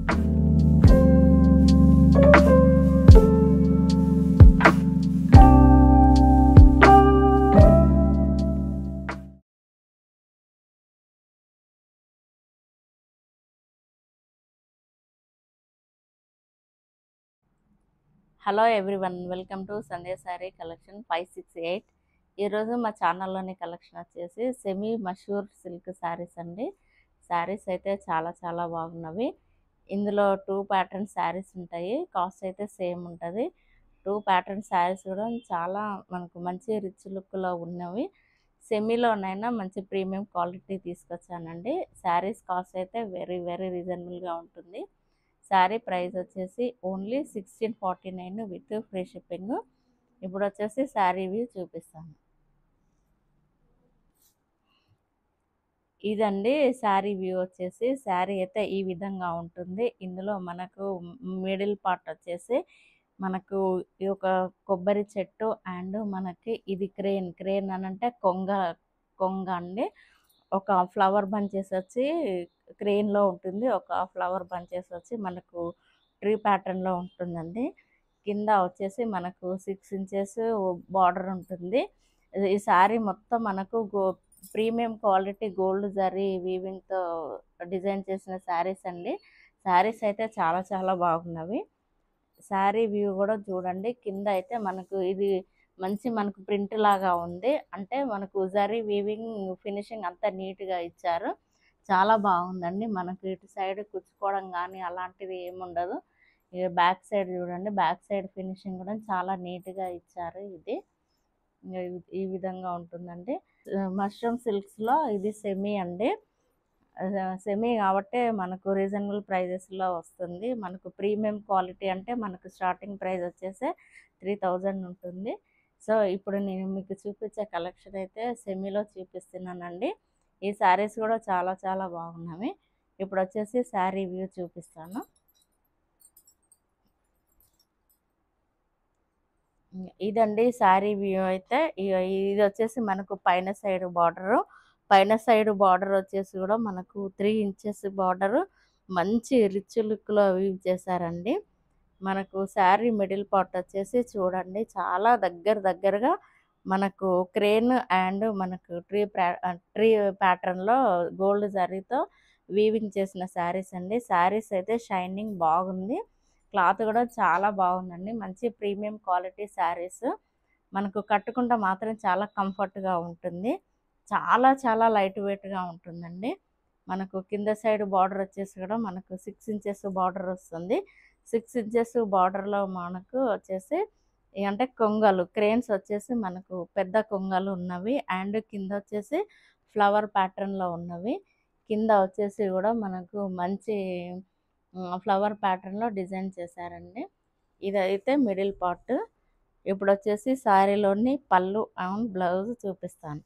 Hello everyone, welcome to Sandhya sari collection 568. ఈరోజు మా ఛానల్లోని collection వచ్చేసి సెమీ మషూర్ సిల్క్ శారీస్ అండి. శారీస్ అయితే చాలా చాలా బాగున్నవి. ఇందులో 2 ప్యాటర్న్ శారీస్ ఉంటాయి. కాస్ట్ అయితే సేమ్ ఉంటుంది. 2 ప్యాటర్న్ శారీస్ కూడా చాలా మనకు మంచి రిచ్ లుక్లో ఉన్నవి. సెమీలోనైనా మంచి ప్రీమియం క్వాలిటీ తీసుకొచ్చానండి. శారీస్ కాస్ట్ అయితే వెరీ వెరీ రీజనబుల్గా ఉంటుంది. శారీ ప్రైస్ వచ్చేసి ఓన్లీ 1649 విత్ ఫ్రీ షిప్పింగ్. ఇప్పుడు వచ్చేసి శారీ వ్యూ చూపిస్తాను. ఇదండి శారీ వ్యూ వచ్చేసి. శారీ అయితే ఈ విధంగా ఉంటుంది. ఇందులో మనకు మిడిల్ పార్ట్ వచ్చేసి మనకు ఈ ఒక కొబ్బరి చెట్టు అండ్ మనకి ఇది క్రేన్ అని అంటే కొంగ అండి. ఒక ఫ్లవర్ బంచెస్ వచ్చి క్రెయిన్లో ఉంటుంది. ఒక ఫ్లవర్ బంచెస్ వచ్చి మనకు ట్రీ ప్యాటర్న్లో ఉంటుందండి. కింద వచ్చేసి మనకు 6 ఇంచెస్ బార్డర్ ఉంటుంది. ఈ శారీ మొత్తం మనకు ప్రీమియం క్వాలిటీ గోల్డ్ జరీ వీవింగ్తో డిజైన్ చేసిన శారీస్ అండి. శారీస్ అయితే చాలా చాలా బాగున్నవి. శారీ వ్యూ కూడా చూడండి. కింద అయితే మనకు ఇది మనకు ప్రింట్ లాగా ఉంది. అంటే మనకు జరీ వీవింగ్ ఫినిషింగ్ అంతా నీట్గా ఇచ్చారు. చాలా బాగుందండి. మనకు ఇటు సైడ్ కుచ్చుకోవడం కానీ అలాంటిది ఏముండదు. ఇక బ్యాక్ సైడ్ చూడండి. బ్యాక్ సైడ్ ఫినిషింగ్ కూడా చాలా నీట్గా ఇచ్చారు. ఇది ఈ విధంగా ఉంటుందండి. మష్రూమ్ సిల్క్స్లో ఇది సెమీ అండి. సెమీ కాబట్టి మనకు రీజనబుల్ ప్రైజెస్లో వస్తుంది. మనకు ప్రీమియం క్వాలిటీ అంటే మనకు స్టార్టింగ్ ప్రైస్ వచ్చేసి 3000 ఉంటుంది. సో ఇప్పుడు నేను మీకు చూపించే కలెక్షన్ అయితే సెమీలో చూపిస్తున్నానండి. ఈ శారీస్ కూడా చాలా చాలా బాగున్నవి. ఇప్పుడు వచ్చేసి శారీ వ్యూ చూపిస్తాను. ఇదండి శారీ వ్యూ అయితే. ఇది వచ్చేసి మనకు పైన సైడ్ బార్డర్ వచ్చేసి కూడా మనకు 3 ఇంచెస్ బార్డర్ మంచి రిచ్ లుక్లో వీవ్ చేశారండి. మనకు శారీ మిడిల్ పార్ట్ వచ్చేసి చూడండి చాలా దగ్గరగా మనకు క్రేన్ అండ్ మనకు ట్రీ ప్యాటర్న్లో గోల్డ్ జరీతో వీవింగ్ చేసిన శారీస్ అండి. శారీస్ అయితే షైనింగ్ బాగుంది. క్లాత్ కూడా చాలా బాగుందండి. మంచి ప్రీమియం క్వాలిటీ శారీస్. మనకు కట్టుకుంటే మాత్రం చాలా కంఫర్ట్గా ఉంటుంది. చాలా చాలా లైట్ వెయిట్గా ఉంటుందండి. మనకు కింద సైడ్ బార్డర్ వచ్చేసి కూడా మనకు 6 ఇంచెస్ బార్డర్ వస్తుంది. 6 ఇంచెస్ బార్డర్లో మనకు వచ్చేసి అంటే క్రేన్స్ వచ్చేసి మనకు పెద్ద కొంగలు ఉన్నవి అండ్ కింద వచ్చేసి ఫ్లవర్ ప్యాటర్న్లో ఉన్నవి. కింద వచ్చేసి కూడా మనకు మంచి ఫ్లవర్ ప్యాటర్న్లో డిజైన్ చేశారండి. ఇదైతే మిడిల్ పార్ట్. ఇప్పుడు వచ్చేసి శారీలోని పళ్ళు అండ్ బ్లౌజ్ చూపిస్తాను.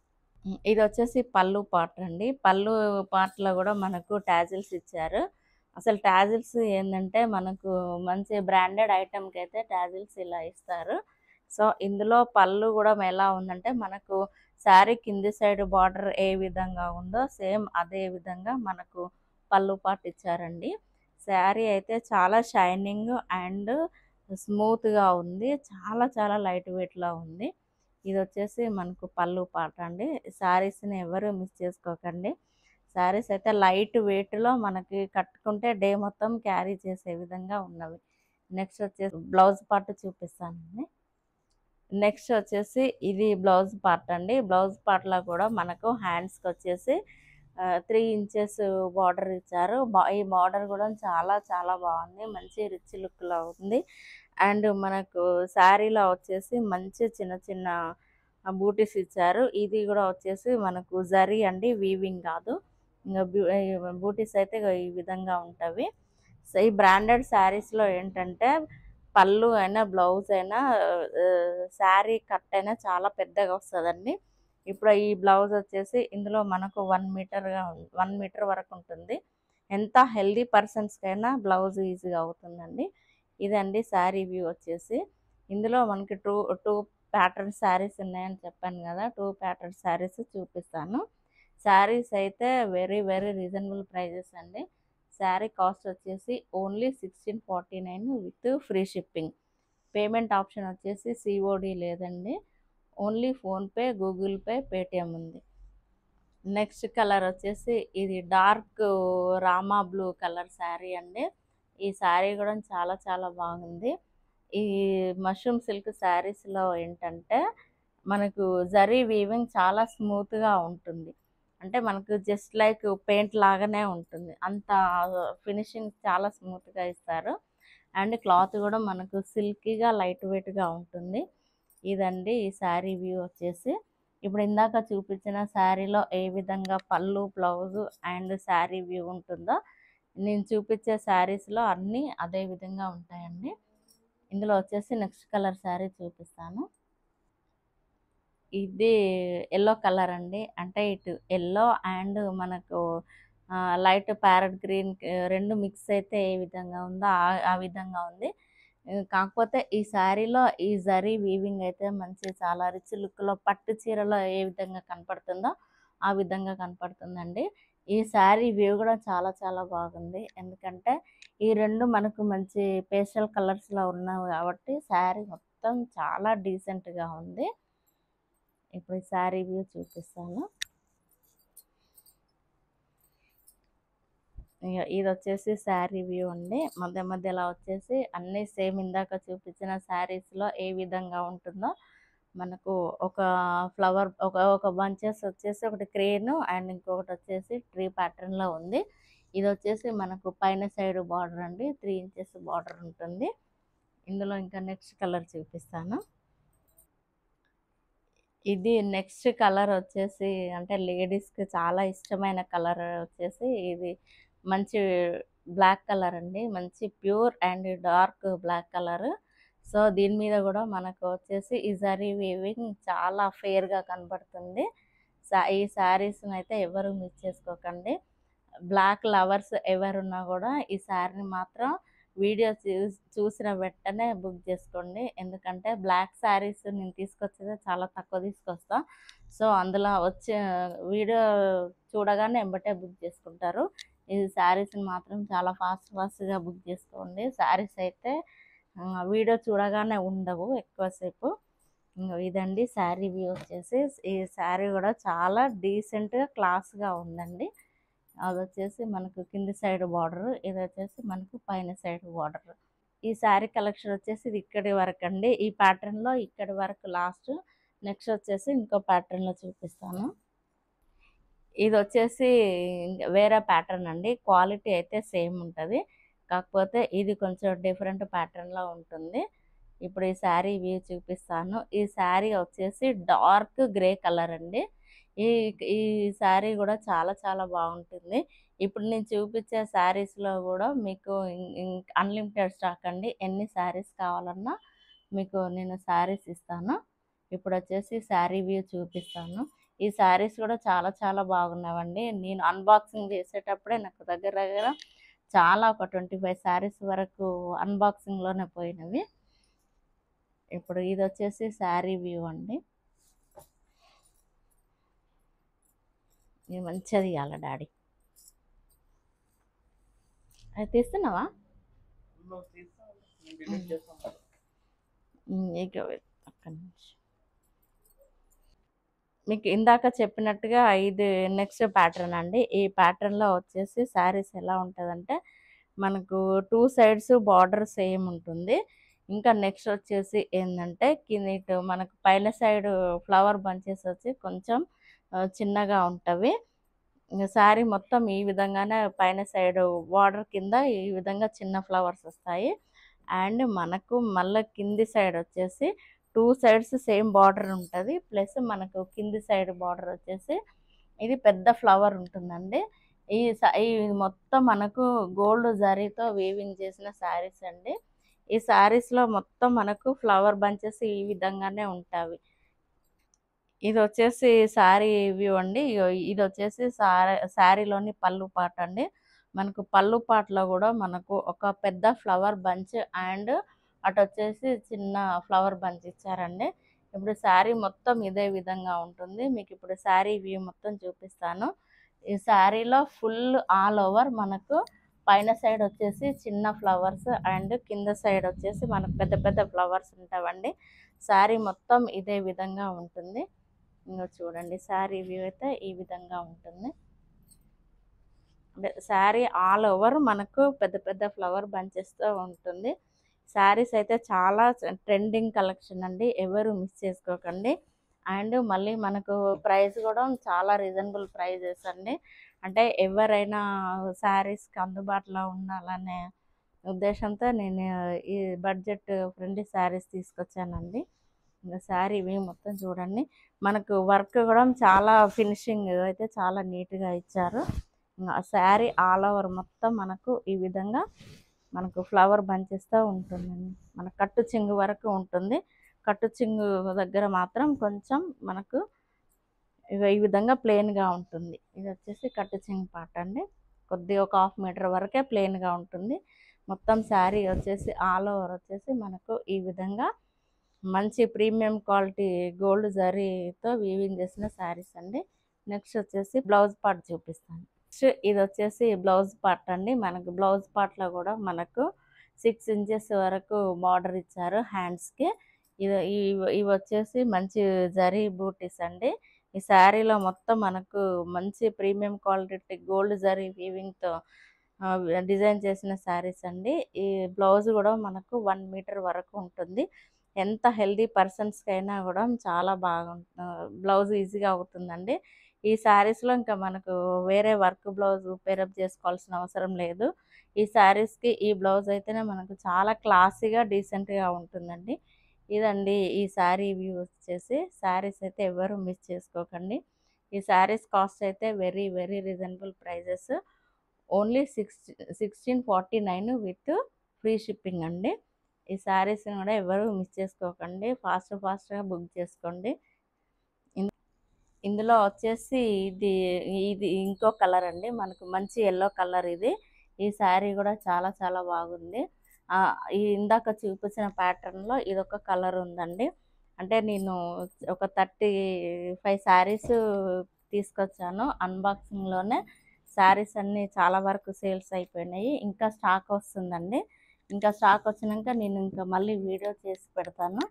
ఇది వచ్చేసి పళ్ళు పార్ట్ అండి. పళ్ళు పార్ట్లో కూడా మనకు టాజిల్స్ ఇచ్చారు. అసలు టాజిల్స్ ఏంటంటే మనకు మంచి బ్రాండెడ్ ఐటెంకి అయితే టాజిల్స్ ఇలా ఇస్తారు. సో ఇందులో పళ్ళు కూడా ఎలా ఉందంటే మనకు శారీ కింది సైడ్ బార్డర్ ఏ విధంగా ఉందో సేమ్ అదే విధంగా మనకు పళ్ళు పార్ట్ ఇచ్చారండి. శారీ అయితే చాలా షైనింగ్ అండ్ స్మూత్గా ఉంది. చాలా చాలా లైట్ వెయిట్లో ఉంది. ఇది వచ్చేసి మనకు పళ్ళు పార్ట్ అండి. శారీస్ని ఎవరు మిస్ చేసుకోకండి. శారీస్ అయితే లైట్ వెయిట్లో మనకి కట్టుకుంటే డే మొత్తం క్యారీ చేసే విధంగా ఉన్నవి. నెక్స్ట్ వచ్చేసి బ్లౌజ్ పార్ట్ చూపిస్తానండి. నెక్స్ట్ వచ్చేసి ఇది బ్లౌజ్ పార్ట్ అండి. బ్లౌజ్ పార్ట్లో కూడా మనకు హ్యాండ్స్కి వచ్చేసి 3 ఇంచెస్ బార్డర్ ఇచ్చారు. ఈ బార్డర్ కూడా చాలా చాలా బాగుంది. మంచి రిచ్ లుక్లో ఉంది. అండ్ మనకు శారీలో వచ్చేసి మంచి చిన్న బూటీస్ ఇచ్చారు. ఇది కూడా వచ్చేసి మనకు జరీ అండి, వీవింగ్ కాదు. ఇంకా బూటీస్ అయితే ఈ విధంగా ఉంటవి. సో ఈ బ్రాండెడ్ శారీస్లో ఏంటంటే పళ్ళు అయినా బ్లౌజ్ అయినా శారీ కట్ అయినా చాలా పెద్దగా వస్తుందండి. ఇప్పుడు ఈ బ్లౌజ్ వచ్చేసి ఇందులో మనకు 1 మీటర్ వరకు ఉంటుంది. ఎంత హెల్దీ పర్సన్స్కైనా బ్లౌజ్ ఈజీగా అవుతుందండి. ఇదండి శారీ వ్యూ వచ్చేసి. ఇందులో మనకి టూ ప్యాటర్న్ శారీస్ ఉన్నాయని చెప్పాను కదా. 2 ప్యాటర్న్ శారీస్ చూపిస్తాను. శారీస్ అయితే వెరీ వెరీ రీజనబుల్ ప్రైజెస్ అండి. శారీ కాస్ట్ వచ్చేసి only 1649 with free shipping. Payment option వచ్చేసి సిఓడి లేదండి, only PhonePe, Google pay, Paytm ఉంది. నెక్స్ట్ కలర్ వచ్చేసి ఇది dark Rama blue colour sari అండి. ఈ శారీ కూడా చాలా చాలా బాగుంది. ఈ మష్రూమ్ సిల్క్ శారీస్లో ఏంటంటే మనకు జరీ వీవింగ్ చాలా స్మూత్గా ఉంటుంది. అంటే మనకు జస్ట్ లైక్ పెయింట్ లాగానే ఉంటుంది, అంత ఫినిషింగ్ చాలా స్మూత్గా ఇస్తారు. అండ్ క్లాత్ కూడా మనకు సిల్కీగా లైట్ వెయిట్గా ఉంటుంది. ఇదండి ఈ శారీ వ్యూ వచ్చేసి. ఇప్పుడు ఇందాక చూపించిన శారీలో ఏ విధంగా పళ్ళు, బ్లౌజు అండ్ శారీ వ్యూ ఉంటుందో నేను చూపించే శారీస్లో అన్నీ అదే విధంగా ఉంటాయండి. ఇందులో వచ్చేసి నెక్స్ట్ కలర్ శారీ చూపిస్తాను. ఇది ఎల్లో కలర్ అండి. అంటే ఇటు ఎల్లో అండ్ మనకు లైట్ ప్యారెట్ గ్రీన్ రెండు మిక్స్ అయితే ఏ విధంగా ఉందో ఆ విధంగా ఉంది. కాకపోతే ఈ శారీలో ఈ జరీ వీవింగ్ అయితే మంచి చాలా రిచ్ లుక్లో పట్టు చీరలో ఏ విధంగా కనపడుతుందో ఆ విధంగా కనపడుతుందండి. ఈ శారీ వ్యూ కూడా చాలా చాలా బాగుంది. ఎందుకంటే ఈ రెండు మనకు మంచి పేస్టల్ కలర్స్లో ఉన్నాయి కాబట్టి శారీ మొత్తం చాలా డీసెంట్గా ఉంది. ఇప్పుడు ఈ శారీ వ్యూ చూపిస్తాను. ఇది వచ్చేసి శారీ వ్యూ అండి. మధ్య మధ్యలో వచ్చేసి అన్నీ సేమ్ ఇందాక చూపించిన శారీస్లో ఏ విధంగా ఉంటుందో మనకు ఒక ఫ్లవర్ ఒక బంచెస్ వచ్చేసి ఒకటి క్రేన్ అండ్ ఇంకొకటి వచ్చేసి ట్రీ ప్యాటర్న్లో ఉంది. ఇది వచ్చేసి మనకు పైన సైడ్ బార్డర్ అండి, 3 ఇంచెస్ బార్డర్ ఉంటుంది. ఇందులో ఇంకా నెక్స్ట్ కలర్ చూపిస్తాను. ఇది నెక్స్ట్ కలర్ వచ్చేసి అంటే లేడీస్కి చాలా ఇష్టమైన కలర్ వచ్చేసి ఇది మంచి బ్లాక్ కలర్ అండి. మంచి pure and dark black colour. So దీని మీద కూడా మనకు వచ్చేసి ఈ జరీ వీవింగ్ చాలా ఫేర్గా కనబడుతుంది. ఈ శారీస్ని అయితే ఎవరు మిస్ చేసుకోకండి. బ్లాక్ లవర్స్ ఎవరున్నా కూడా ఈ శారీని మాత్రం వీడియో చూసిన వెంటనే బుక్ చేసుకోండి. ఎందుకంటే బ్లాక్ శారీస్ నేను తీసుకొచ్చేది చాలా తక్కువ తీసుకొస్తా. సో అందులో వచ్చే వీడియో చూడగానే ఎంబటే బుక్ చేసుకుంటారు. ఈ శారీస్ని మాత్రం చాలా ఫాస్ట్గా బుక్ చేసుకోండి. శారీస్ అయితే వీడియో చూడగానే ఉండవు ఎక్కువసేపు. ఇదండి శారీ వ్యూ వచ్చేసి. ఈ శారీ కూడా చాలా డీసెంట్గా క్లాస్గా ఉందండి. అది వచ్చేసి మనకు కింది సైడ్ బార్డర్, ఇది వచ్చేసి మనకు పైన సైడ్ బార్డర్. ఈ శారీ కలెక్షన్ వచ్చేసి ఇది ఇక్కడి వరకు అండి. ఈ ప్యాటర్న్లో ఇక్కడి వరకు లాస్ట్. నెక్స్ట్ వచ్చేసి ఇంకో ప్యాటర్న్లో చూపిస్తాను. ఇది వచ్చేసి వేరే ప్యాటర్న్ అండి. క్వాలిటీ అయితే సేమ్ ఉంటుంది, కాకపోతే ఇది కొంచెం డిఫరెంట్ ప్యాటర్న్లో ఉంటుంది. ఇప్పుడు ఈ శారీ వ్యూ చూపిస్తాను. ఈ శారీ వచ్చేసి డార్క్ గ్రే కలర్ అండి. ఈ ఈ శారీ కూడా చాలా చాలా బాగుంటుంది. ఇప్పుడు నేను చూపించే శారీస్లో కూడా మీకు అన్లిమిటెడ్ స్టాక్ అండి. ఎన్ని శారీస్ కావాలన్నా మీకు నేను శారీస్ ఇస్తాను. ఇప్పుడు వచ్చేసి శారీ వ్యూ చూపిస్తాను. ఈ శారీస్ కూడా చాలా చాలా బాగున్నావండి. నేను అన్బాక్సింగ్ చేసేటప్పుడే నాకు దగ్గర దగ్గర చాలా ఒక 25 శారీస్ వరకు అన్బాక్సింగ్లోనే పోయినవి. ఇప్పుడు ఇది వచ్చేసి శారీ వ్యూ అండి. ఇది మంచిగా తీయాల డాడీ. అది తీస్తున్నావా? ఇక ఒక్క నిమిషం. మీకు ఇందాక చెప్పినట్టుగా ఇది నెక్స్ట్ ప్యాటర్న్ అండి. ఈ ప్యాటర్న్లో వచ్చేసి శారీస్ ఎలా ఉంటుందంటే మనకు 2 సైడ్స్ బార్డర్ సేమ్ ఉంటుంది. ఇంకా నెక్స్ట్ వచ్చేసి ఏంటంటే కింద మనకు పైన సైడ్ ఫ్లవర్ బంచెస్ వచ్చి కొంచెం చిన్నగా ఉంటవి. శారీ మొత్తం ఈ విధంగానే పైన సైడ్ బార్డర్ కింద ఈ విధంగా చిన్న ఫ్లవర్స్ వస్తాయి. అండ్ మనకు మళ్ళీ కింది సైడ్ వచ్చేసి 2 సైడ్స్ సేమ్ బార్డర్ ఉంటుంది. ప్లస్ మనకు కింది సైడ్ బార్డర్ వచ్చేసి ఇది పెద్ద ఫ్లవర్ ఉంటుందండి. ఈ మొత్తం మనకు గోల్డ్ జరీతో వీవింగ్ చేసిన శారీస్ అండి. ఈ శారీస్లో మొత్తం మనకు ఫ్లవర్ బంచెస్ ఈ విధంగానే ఉంటాయి. ఇది వచ్చేసి శారీ వ్యూ అండి. ఇది వచ్చేసి శారీలోని పళ్ళు పాట అండి. మనకు పళ్ళు పాటలో కూడా మనకు ఒక పెద్ద ఫ్లవర్ బంచ్ అండ్ అటు వచ్చేసి చిన్న ఫ్లవర్ బంచ్ ఇచ్చారండి. ఇప్పుడు శారీ మొత్తం ఇదే విధంగా ఉంటుంది. మీకు ఇప్పుడు శారీ వ్యూ మొత్తం చూపిస్తాను. ఈ శారీలో ఫుల్ ఆల్ ఓవర్ మనకు పైన సైడ్ వచ్చేసి చిన్న ఫ్లవర్స్ అండ్ కింద సైడ్ వచ్చేసి మనకు పెద్ద పెద్ద ఫ్లవర్స్ ఉంటాయండి. శారీ మొత్తం ఇదే విధంగా ఉంటుంది. ఇంకా చూడండి శారీ వ్యూ అయితే ఈ విధంగా ఉంటుంది. శారీ ఆల్ ఓవర్ మనకు పెద్ద పెద్ద ఫ్లవర్ బంచెస్తో ఉంటుంది. శారీస్ అయితే చాలా ట్రెండింగ్ కలెక్షన్ అండి, ఎవరు మిస్ చేసుకోకండి. అండ్ మళ్ళీ మనకు ప్రైస్ కూడా చాలా రీజనబుల్ ప్రైజెస్ అండి. అంటే ఎవరైనా శారీస్కి అందుబాటులో ఉండాలనే ఉద్దేశంతో నేను ఈ బడ్జెట్ ఫ్రెండ్లీ శారీస్ తీసుకొచ్చానండి. ఇంకా శారీ ఇవి మొత్తం చూడండి, మనకు వర్క్ కూడా చాలా ఫినిషింగ్ అయితే చాలా నీట్గా ఇచ్చారు. శారీ ఆల్ ఓవర్ మొత్తం మనకు ఈ విధంగా మనకు ఫ్లవర్ బంచెస్తో ఉంటుందండి. మన కట్టు చెంగు వరకు ఉంటుంది. కట్టు చెంగు దగ్గర మాత్రం కొంచెం మనకు ఈ విధంగా ప్లెయిన్గా ఉంటుంది. ఇది వచ్చేసి కట్టు చెంగు పార్ట్ అండి. కొద్దిగా ఒక 1/2 మీటర్ వరకే ప్లెయిన్గా ఉంటుంది. మొత్తం శారీ వచ్చేసి ఆల్ ఓవర్ వచ్చేసి మనకు ఈ విధంగా మంచి ప్రీమియం క్వాలిటీ గోల్డ్ జరీతో వీవింగ్ చేసిన శారీస్ అండి. నెక్స్ట్ వచ్చేసి బ్లౌజ్ పార్ట్ చూపిస్తాను. ఇది వచ్చేసి బ్లౌజ్ పార్ట్ అండి. మనకు బ్లౌజ్ పార్ట్లో కూడా మనకు 6 ఇంచెస్ వరకు బార్డర్ ఇచ్చారు హ్యాండ్స్కి. ఇవి వచ్చేసి మంచి జరీ బూటీస్ అండి. ఈ శారీలో మొత్తం మనకు మంచి ప్రీమియం క్వాలిటీ గోల్డ్ జరీ వీవింగ్తో డిజైన్ చేసిన శారీస్ అండి. ఈ బ్లౌజ్ కూడా మనకు 1 మీటర్ వరకు ఉంటుంది. ఎంత హెల్దీ పర్సన్స్కి అయినా కూడా చాలా బ్లౌజ్ ఈజీగా అవుతుందండి. ఈ శారీస్లో ఇంకా మనకు వేరే వర్క్ బ్లౌజ్ పేరప్ చేసుకోవాల్సిన అవసరం లేదు. ఈ శారీస్కి ఈ బ్లౌజ్ అయితేనే మనకు చాలా క్లాసీగా డీసెంట్గా ఉంటుందండి. ఇదండి ఈ శారీ వ్యూ వచ్చేసి. శారీస్ అయితే ఎవరు మిస్ చేసుకోకండి. ఈ శారీస్ కాస్ట్ అయితే very very reasonable prices. Only 1649 with free shipping అండి. ఈ శారీస్ని కూడా ఎవరు మిస్ చేసుకోకండి, ఫాస్ట్గా బుక్ చేసుకోండి. ఇందులో వచ్చేసి ఇది ఇది ఇంకో కలర్ అండి, మనకు మంచి ఎల్లో కలర్ ఇది. ఈ శారీ కూడా చాలా చాలా బాగుంది. ఈ ఇందాక చూపించిన ప్యాటర్న్లో ఇదొక కలర్ ఉందండి. అంటే నేను ఒక 35 శారీస్ తీసుకొచ్చాను. అన్బాక్సింగ్లోనే శారీస్ అన్నీ చాలా వరకు సేల్స్ అయిపోయినాయి. ఇంకా స్టాక్ వస్తుందండి. ఇంకా స్టాక్ వచ్చినాక నేను ఇంకా మళ్ళీ వీడియో చేసి పెడతాను.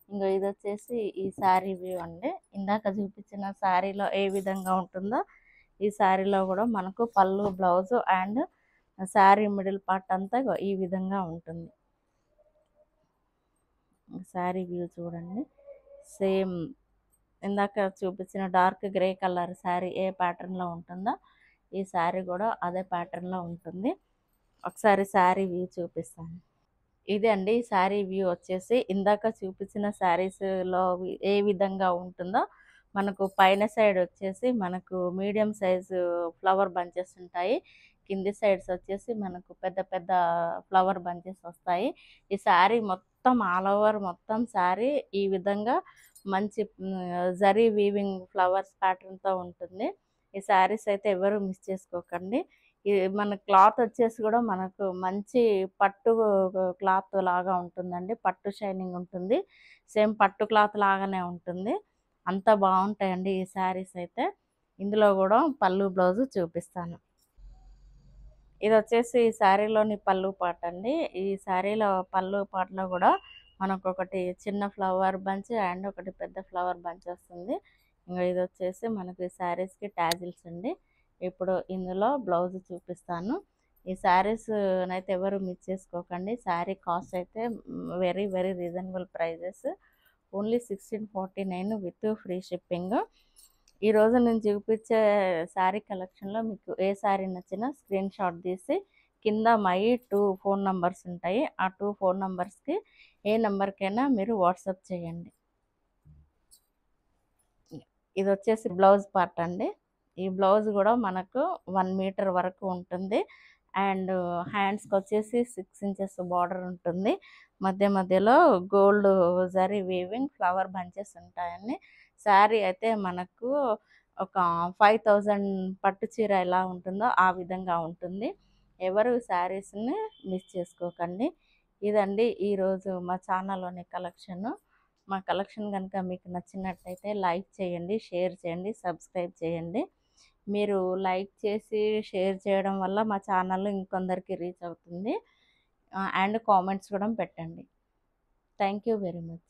ఇంకా ఇది వచ్చేసి ఈ శారీ వ్యూ అండి. ఇందాక చూపించిన శారీలో ఏ విధంగా ఉంటుందో ఈ శారీలో కూడా మనకు పళ్ళు, blouse and sari middle part అంతా ఈ విధంగా ఉంటుంది. శారీ వ్యూ చూడండి. సేమ్ ఇందాక చూపించిన డార్క్ గ్రే కలర్ శారీ ఏ ప్యాటర్న్లో ఉంటుందో ఈ శారీ కూడా అదే ప్యాటర్న్లో ఉంటుంది. ఒకసారి శారీ వ్యూ చూపిస్తాను. ఇదే అండి శారీ వ్యూ వచ్చేసి. ఇందాక చూపించిన శారీస్లో ఏ విధంగా ఉంటుందో మనకు పైన సైడ్ వచ్చేసి మనకు మీడియం సైజు ఫ్లవర్ బంచెస్ ఉంటాయి. కింది సైడ్స్ వచ్చేసి మనకు పెద్ద పెద్ద ఫ్లవర్ బంచెస్ వస్తాయి. ఈ శారీ మొత్తం ఆల్ ఓవర్ మొత్తం శారీ ఈ విధంగా మంచి జరీ వీవింగ్ ఫ్లవర్స్ ప్యాటర్న్తో ఉంటుంది. ఈ శారీస్ అయితే ఎవరు మిస్ చేసుకోకండి. మన క్లాత్ వచ్చేసి కూడా మనకు మంచి పట్టు క్లాత్ లాగా ఉంటుందండి. పట్టు షైనింగ్ ఉంటుంది. సేమ్ పట్టు క్లాత్ లాగానే ఉంటుంది. అంత బాగుంటాయండి ఈ శారీస్ అయితే. ఇందులో కూడా పళ్ళు, బ్లౌజ్ చూపిస్తాను. ఇది వచ్చేసి ఈ శారీలోని పళ్ళు పార్ట్ అండి. ఈ శారీలో పళ్ళు పార్ట్లో కూడా మనకు ఒకటి చిన్న ఫ్లవర్ బంచ్ అండ్ ఒకటి పెద్ద ఫ్లవర్ బంచ్ వస్తుంది. ఇంకా ఇది వచ్చేసి మనకి శారీస్కి ట్యాజిల్స్ అండి. ఇప్పుడు ఇందులో బ్లౌజ్ చూపిస్తాను. ఈ శారీస్ అయితే ఎవరు మిస్ చేసుకోకండి. శారీ కాస్ట్ అయితే very very reasonable prices. Only 1649 with free shipping. ఈరోజు నేను చూపించే శారీ కలెక్షన్లో మీకు ఏ శారీ నచ్చినా స్క్రీన్ షాట్ తీసి కింద మై 2 ఫోన్ నంబర్స్ ఉంటాయి. ఆ 2 ఫోన్ నంబర్స్కి ఏ నెంబర్కైనా మీరు వాట్సాప్ చేయండి. ఇది వచ్చేసి బ్లౌజ్ పార్ట్ అండి. ఈ బ్లౌజ్ కూడా మనకు 1 మీటర్ వరకు ఉంటుంది. అండ్ హ్యాండ్స్కి వచ్చేసి 6 ఇంచెస్ బార్డర్ ఉంటుంది. మధ్య మధ్యలో gold zari weaving flower bunches ఉంటాయండి. శారీ అయితే మనకు ఒక 5000 పట్టు చీర ఎలా ఉంటుందో ఆ విధంగా ఉంటుంది. ఎవరు శారీస్ని మిస్ చేసుకోకండి. ఇదండి ఈరోజు మా ఛానల్లోని కలెక్షన్. మా కలెక్షన్ కనుక మీకు నచ్చినట్టయితే లైక్ చేయండి, షేర్ చేయండి, సబ్స్క్రైబ్ చేయండి. మీరు లైక్ చేసి షేర్ చేయడం వల్ల మా ఛానల్ ఇంకొందరికి రీచ్ అవుతుంది. అండ్ కామెంట్స్ కూడా పెట్టండి. Thank you very much.